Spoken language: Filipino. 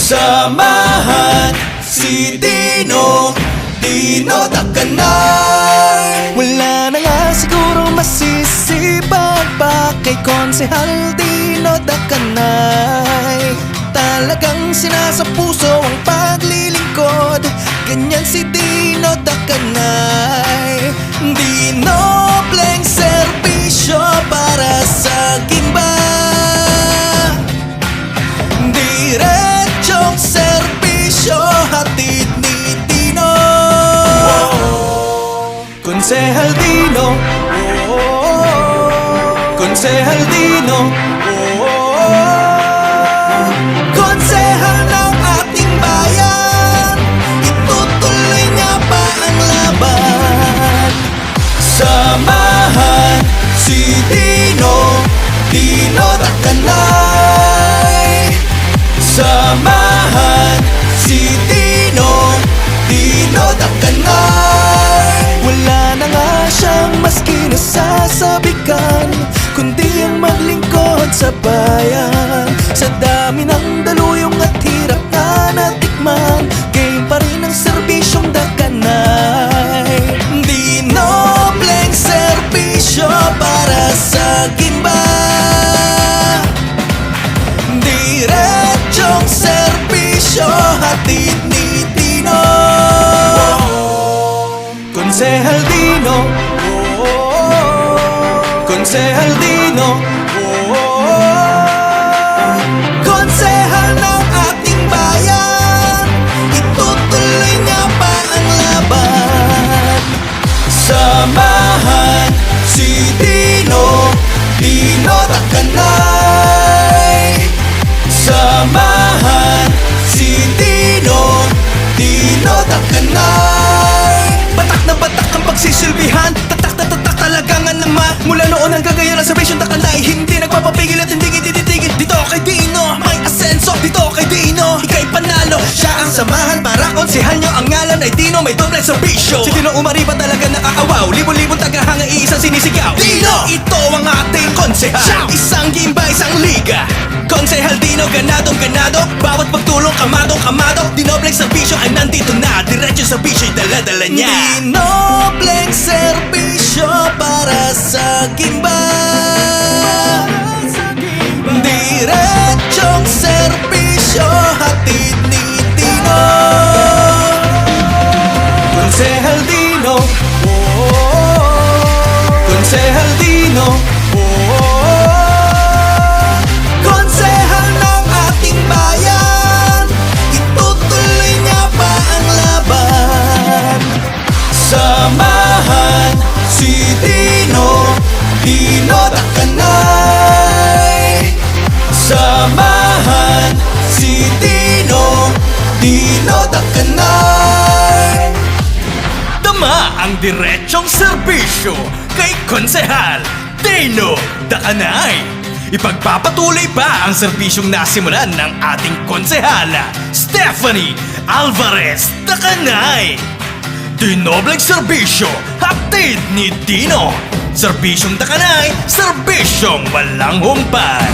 Samahan si Dino Dakanay. Wala na nga siguro masisipag pa kay Konsehal Dino Dakanay. Talagang sinasapuso ang paglilingkod, ganyan si Dino Dakanay. Dinobleng serbisyo para sa gimba, diretsong serbisyo hatid ni Dino. Konsehal Dino, Konsehal Dino, Konsehal ng ating bayan, itutuloy niya pa ang laban. Samahan si Dino Dakanay. Samahan si Dino Dakanay. Wala na nga siyang mas kinasasabikan, kundi ang maglingkod sa bayan. Sa dami ng daluyong at hirap na natikman, game pa rin ang serbisyong Dakanay. Dinobleng serbisyo para sa gimba, diretsong serbisyo hatid ni Dino. Konsehal Dino, Konsehal Dino, Konsehal ng ating bayan, itutuloy niya pa ang laban. Samahan si Dino Dakanay. Samahan si Dino Dakanay. Batak na batak ang pagsisilbihan, tatak na tatak talagang naman. Mula noon hanggang ngayon ang serbisyon Dakanay hindi nagpapapigil at hindi titigil. Dito kay Dino may asenso, dito kay Dino ika'y panalo. Siya ang samahan para konsehal nyo, ang ngalan ay Dino, may doble serbisyo. Si Dino Umariba talaga nakaawaw, libo-libong tagahanga iisang sinisigaw. Dino, ito ang ating konsehal. Siya isang gimba, isang liga. Konsehal Dino, ganadong ganado, bawat pagtulong kamadong kamado. Dinobleng serbisyo ay nandito na, diretso serbisyo'y dala-dala niya. Dinobleng serbisyo para sa gimba, diretsong serbisyo hatid ni Dino. Konsehal Dino, Konsehal Dino, Konsehal ng ating bayan, itutuloy niya pa ang laban. Samahan si Dino Dakanay. Samahan si Dino Dakanay. Tama ang diretsong serbisyo kay Konsehal Dino Dakanay. Ipagpapatuloy pa ang serbisyong nasimulan ng ating konsehala Stephanie Alvarez Dakanay. Dinobleng serbisyo hatid ni Dino. Serbisyong Dakanay, serbisyong walang humpay.